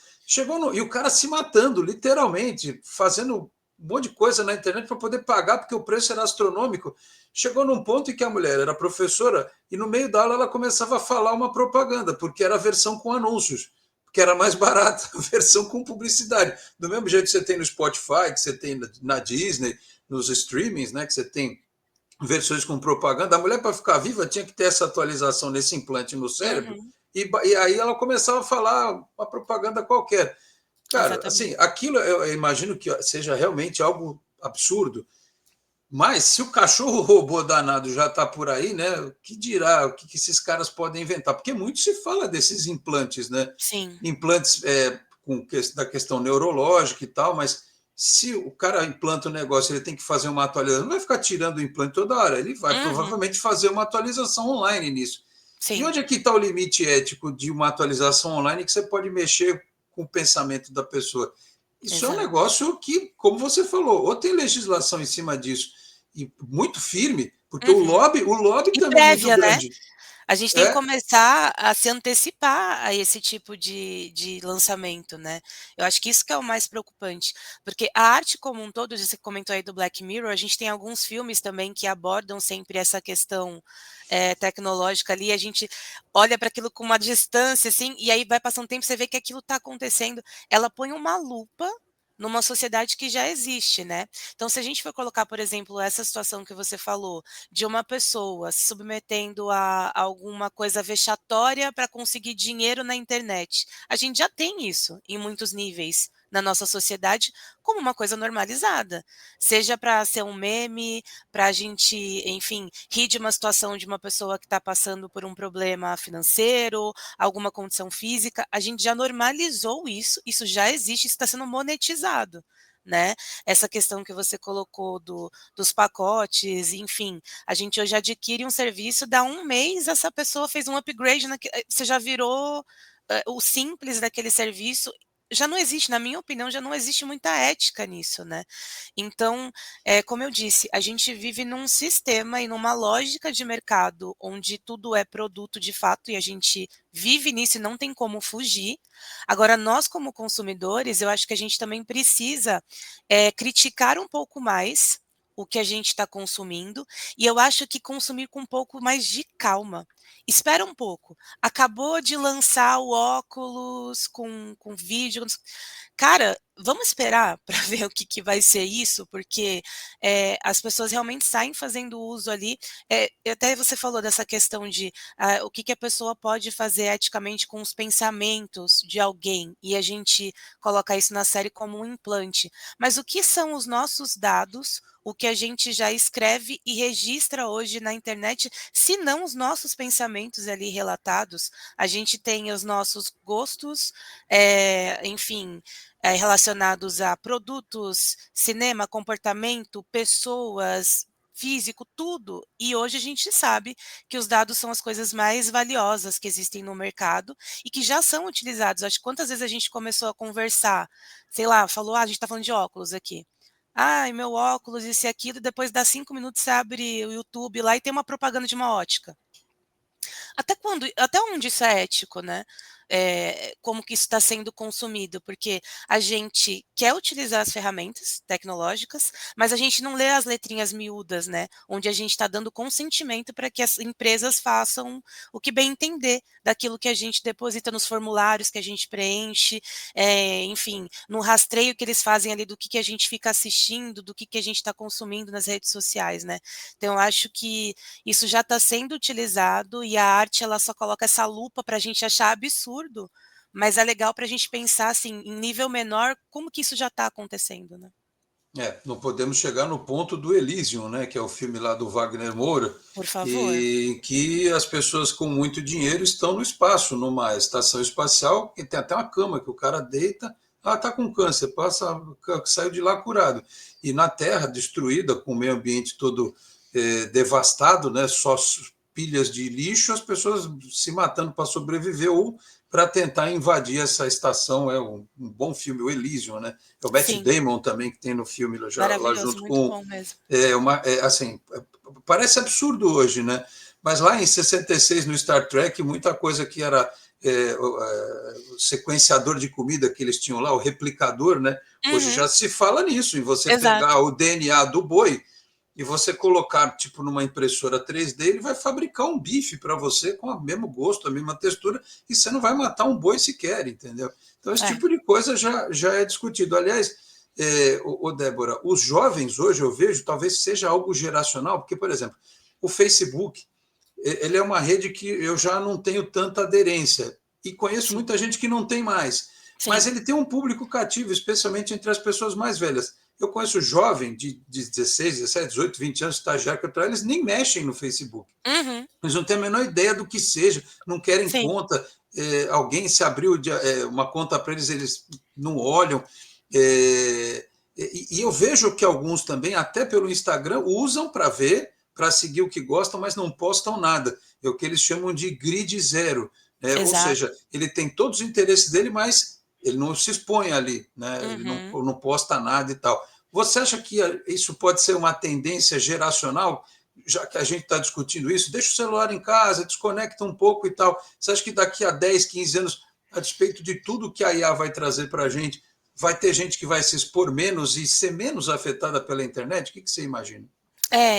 E o cara se matando, literalmente, fazendo um monte de coisa na internet para poder pagar, porque o preço era astronômico. Chegou num ponto em que a mulher era professora e no meio da aula ela começava a falar uma propaganda, porque era a versão com anúncios, que era mais barata, a versão com publicidade. Do mesmo jeito que você tem no Spotify, que você tem na Disney, nos streamings, né, que você tem versões com propaganda. A mulher, para ficar viva, tinha que ter essa atualização nesse implante no cérebro, Uhum, e aí ela começava a falar uma propaganda qualquer. Cara, assim, exatamente. aquilo eu imagino que seja realmente algo absurdo, mas se o cachorro robô danado já está por aí, né? O que dirá? O que esses caras podem inventar? Porque muito se fala desses implantes, né? Sim. Implantes da questão neurológica e tal, mas se o cara implanta um negócio, ele tem que fazer uma atualização, não vai ficar tirando o implante toda hora, ele vai Uhum, provavelmente fazer uma atualização online nisso. E sim, onde é que está o limite ético de uma atualização online que você pode mexer com o pensamento da pessoa? Isso é um exato. negócio que, como você falou, ou tem legislação em cima disso e muito firme, porque o Uhum. lobby, o lobby E também é muito prévia, né? grande. A gente tem que É, começar a se antecipar a esse tipo de lançamento, né. Eu acho que isso que é o mais preocupante, porque a arte como um todo, você comentou aí do Black Mirror, a gente tem alguns filmes também que abordam sempre essa questão, tecnológica ali, a gente olha para aquilo com uma distância, assim, e aí vai passando tempo, você vê que aquilo está acontecendo, ela põe uma lupa numa sociedade que já existe, né. Então se a gente for colocar, por exemplo, essa situação que você falou, de uma pessoa se submetendo a alguma coisa vexatória para conseguir dinheiro na internet. A gente já tem isso em muitos níveis na nossa sociedade como uma coisa normalizada, seja para ser um meme, para a gente, enfim, rir de uma situação de uma pessoa que está passando por um problema financeiro, alguma condição física, a gente já normalizou isso, isso já existe, isso está sendo monetizado, né? Essa questão que você colocou dos pacotes, enfim, a gente hoje adquire um serviço, dá um mês, essa pessoa fez um upgrade, você já virou o simples daquele serviço já não existe, na minha opinião, já não existe muita ética nisso, né. Então, como eu disse, a gente vive num sistema e numa lógica de mercado onde tudo é produto de fato e a gente vive nisso e não tem como fugir. Agora nós como consumidores, eu acho que a gente também precisa, criticar um pouco mais o que a gente está consumindo, e eu acho que consumir com um pouco mais de calma. Espera um pouco, acabou de lançar o óculos com vídeo, cara, vamos esperar para ver o que que vai ser isso, porque, as pessoas realmente saem fazendo uso ali, até você falou dessa questão de, o que que a pessoa pode fazer eticamente com os pensamentos de alguém, e a gente coloca isso na série como um implante. Mas o que são os nossos dados, o que a gente já escreve e registra hoje na internet, se não os nossos pensamentos ali relatados? A gente tem os nossos gostos, enfim, relacionados a produtos, cinema, comportamento, pessoas, físico, tudo. E hoje a gente sabe que os dados são as coisas mais valiosas que existem no mercado e que já são utilizados. Acho que quantas vezes a gente começou a conversar, sei lá, falou: "Ah, a gente está falando de óculos aqui. Ai, meu óculos, isso e aquilo", e depois dá 5 minutos, você abre o YouTube lá e tem uma propaganda de uma ótica. Até onde isso é ético, né? Como que isso está sendo consumido? Porque a gente quer utilizar as ferramentas tecnológicas, mas a gente não lê as letrinhas miúdas, né? Onde a gente está dando consentimento para que as empresas façam o que bem entender daquilo que a gente deposita nos formulários que a gente preenche, enfim, no rastreio que eles fazem ali do que a gente fica assistindo, do que a gente está consumindo nas redes sociais, né? Então, eu acho que isso já está sendo utilizado e a arte ela só coloca essa lupa para a gente achar absurdo, mas é legal para a gente pensar assim, em nível menor, como que isso já está acontecendo, né? Não podemos chegar no ponto do Elysium, né, que é o filme lá do Wagner Moura, Por favor. e que as pessoas com muito dinheiro estão no espaço, numa estação espacial, que tem até uma cama que o cara deita, tá com câncer, saiu de lá curado. E na Terra, destruída, com o meio ambiente todo devastado, né, só pilhas de lixo, as pessoas se matando para sobreviver ou para tentar invadir essa estação. É um bom filme, o Elysium, né? É o Matt Sim, Damon também que tem no filme lá maravilhoso, junto muito com bom mesmo. assim, parece absurdo hoje, né? Mas lá em 66 no Star Trek, muita coisa que era o sequenciador de comida que eles tinham lá, o replicador, né? Hoje Uhum, já se fala nisso, em você exato. pegar o DNA do boi e você colocar tipo numa impressora 3D, ele vai fabricar um bife para você com o mesmo gosto, a mesma textura, e você não vai matar um boi sequer, entendeu? Então esse É, tipo de coisa já é discutido. Aliás, Débora, os jovens hoje eu vejo talvez seja algo geracional, porque, por exemplo, o Facebook, ele é uma rede que eu já não tenho tanta aderência e conheço sim, muita gente que não tem mais, mas sim. ele tem um público cativo, especialmente entre as pessoas mais velhas. Eu conheço jovem de 16, 17, 18, 20 anos, estagiário que eu trabalho, eles nem mexem no Facebook. Uhum, Eles não têm a menor ideia do que seja, não querem sim. conta. Alguém se abriu uma conta para eles, eles não olham. E eu vejo que alguns também, até pelo Instagram, usam para ver, para seguir o que gostam, mas não postam nada. É o que eles chamam de grid zero. Né? Ou Exato. seja, ele tem todos os interesses dele, mas ele não se expõe ali, né? Ele Uhum. não posta nada e tal. Você acha que isso pode ser uma tendência geracional? Já que a gente está discutindo isso, deixa o celular em casa, desconecta um pouco e tal. Você acha que daqui a 10, 15 anos, a despeito de tudo que a IA vai trazer para a gente, vai ter gente que vai se expor menos e ser menos afetada pela internet? O que você imagina?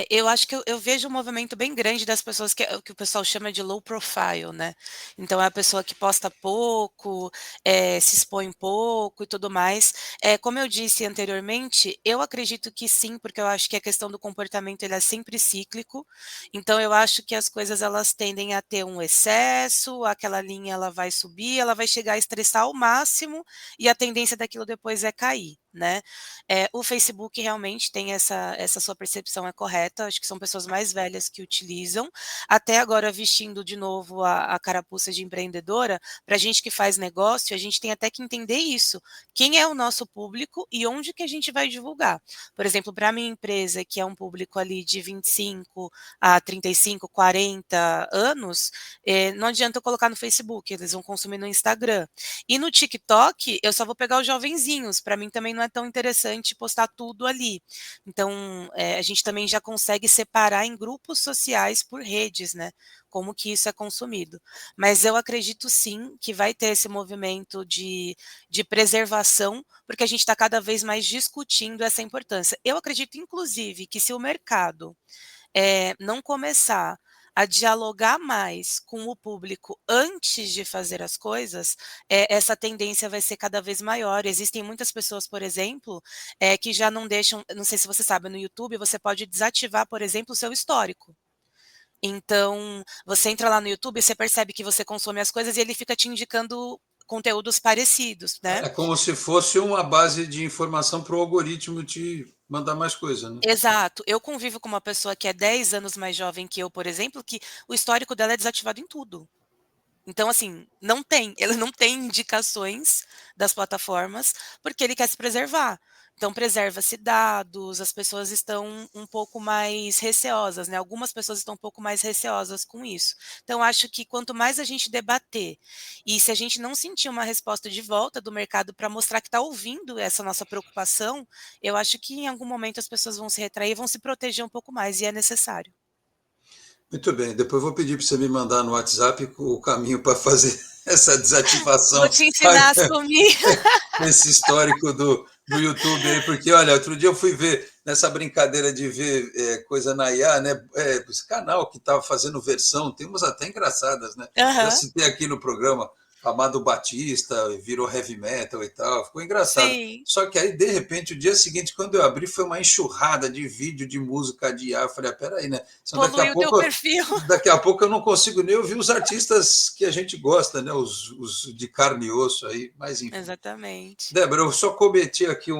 Eu acho que eu vejo um movimento bem grande das pessoas que é o que o pessoal chama de low profile, né. Então é a pessoa que posta pouco, se expõe pouco e tudo mais. Como eu disse anteriormente, eu acredito que sim, porque eu acho que a questão do comportamento ele é sempre cíclico, então eu acho que as coisas elas tendem a ter um excesso, aquela linha ela vai subir, ela vai chegar a estressar ao máximo, e a tendência daquilo depois é cair. né. O Facebook realmente tem essa sua percepção é correta, acho que são pessoas mais velhas que utilizam, até agora vestindo de novo a carapuça de empreendedora, pra gente que faz negócio, a gente tem até que entender isso, quem é o nosso público e onde que a gente vai divulgar. Por exemplo, pra minha empresa, que é um público ali de 25 a 35, 40 anos, não adianta eu colocar no Facebook, eles vão consumir no Instagram. E no TikTok, eu só vou pegar os jovenzinhos, para mim também não é tão interessante postar tudo ali. Então, a gente também já consegue separar em grupos sociais por redes, né, como que isso é consumido. Mas eu acredito sim que vai ter esse movimento de preservação, porque a gente está cada vez mais discutindo essa importância. Eu acredito inclusive que se o mercado não começar a dialogar mais com o público antes de fazer as coisas, essa tendência vai ser cada vez maior. Existem muitas pessoas, por exemplo, que já não deixam, não sei se você sabe, no YouTube você pode desativar, por exemplo, o seu histórico. Então, você entra lá no YouTube e você percebe que você consome as coisas e ele fica te indicando conteúdos parecidos, né. É como se fosse uma base de informação para o algoritmo te mandar mais coisa, né? Exato. Eu convivo com uma pessoa que é 10 anos mais jovem que eu, por exemplo, que o histórico dela é desativado em tudo. Então, assim, não tem, ele não tem indicações das plataformas, porque ele quer se preservar. Então, preserva-se dados, as pessoas estão um pouco mais receosas, né? Algumas pessoas estão um pouco mais receosas com isso. Então, acho que quanto mais a gente debater, e se a gente não sentir uma resposta de volta do mercado para mostrar que está ouvindo essa nossa preocupação, eu acho que em algum momento as pessoas vão se retrair, vão se proteger um pouco mais, e é necessário. Muito bem, depois vou pedir para você me mandar no WhatsApp o caminho para fazer essa Vou desativação, te ensinar a sumir. esse histórico do YouTube aí, porque olha, outro dia eu fui ver nessa brincadeira de ver coisa na IA, né? Esse canal que estava fazendo versão, tem umas até engraçadas, né? Já Aham. citei aqui no programa Amado Batista, virou heavy metal e tal, ficou engraçado. Sim. Só que aí, de repente, o dia seguinte, quando eu abri, foi uma enxurrada de vídeo, de música, de IA. Eu falei, peraí, né? Senão Polui o teu perfil. daqui a pouco eu não consigo nem ouvir os artistas que a gente gosta, né? Os de carne e osso aí, mas enfim. Exatamente. Débora, eu só cometi aqui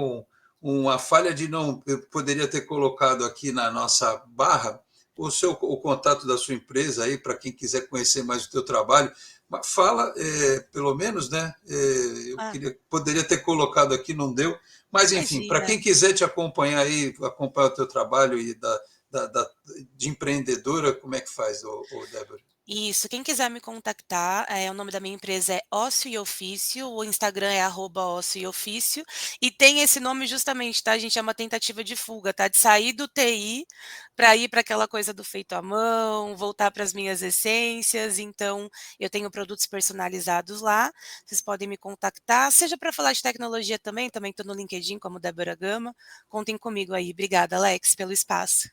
uma falha de não. Eu poderia ter colocado aqui na nossa barra o contato da sua empresa aí, para quem quiser conhecer mais o teu trabalho. Mas fala, pelo menos, né? Eu Ah, poderia ter colocado aqui, não deu. Mas, enfim, para imagina. quem quiser te acompanhar aí, acompanhar o teu trabalho e de empreendedora, como é que faz, Débora? Isso, quem quiser me contactar, o nome da minha empresa é Ócio e Ofício, o Instagram é @ócio e ofício, e tem esse nome justamente, tá, gente, é uma tentativa de fuga, tá, de sair do TI para ir para aquela coisa do feito à mão, voltar para as minhas essências, então eu tenho produtos personalizados lá, vocês podem me contactar, seja para falar de tecnologia também estou no LinkedIn como Débora Gama, contem comigo aí. Obrigada, Alex, pelo espaço.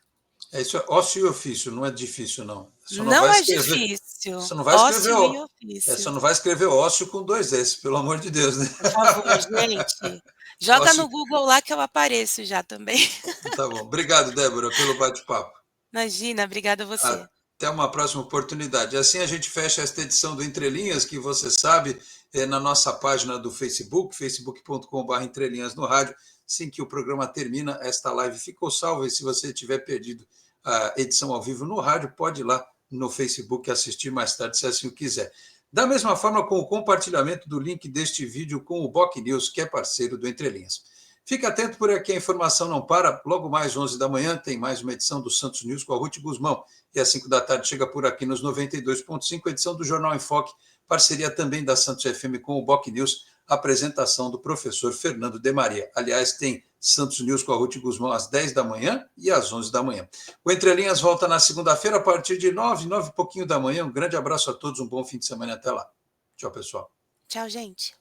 Isso é ócio e ofício, não é difícil, não. Não é difícil, Só não vai escrever, ócio e ofício. só não vai escrever ócio com dois S, pelo amor de Deus, né? Por favor, gente, joga Ócio, no Google lá que eu apareço já também. tá bom. Obrigado, Débora, pelo bate-papo. Imagina, obrigada a você. Até uma próxima oportunidade. Assim a gente fecha esta edição do Entre Linhas, que você sabe, é na nossa página do Facebook, facebook.com.br Entrelinhas no Rádio. Assim que o programa termina, esta live ficou salva e se você tiver perdido a edição ao vivo no rádio, pode ir lá no Facebook assistir mais tarde, se assim o quiser. Da mesma forma, com o compartilhamento do link deste vídeo com o Boc News, que é parceiro do Entre Linhas. Fique atento por aqui, a informação não para. Logo mais 11 da manhã tem mais uma edição do Santos News com a Ruth Guzmão. E às 5 da tarde chega por aqui nos 92.5, edição do Jornal em Foque, parceria também da Santos FM com o Boc News, apresentação do professor Fernando de Maria. Aliás, tem Santos News com a Ruth Guzmão às 10 da manhã e às 11 da manhã. O Entre Linhas volta na segunda-feira a partir de 9 e pouquinho da manhã. Um grande abraço a todos, um bom fim de semana até lá. Tchau, pessoal. Tchau, gente.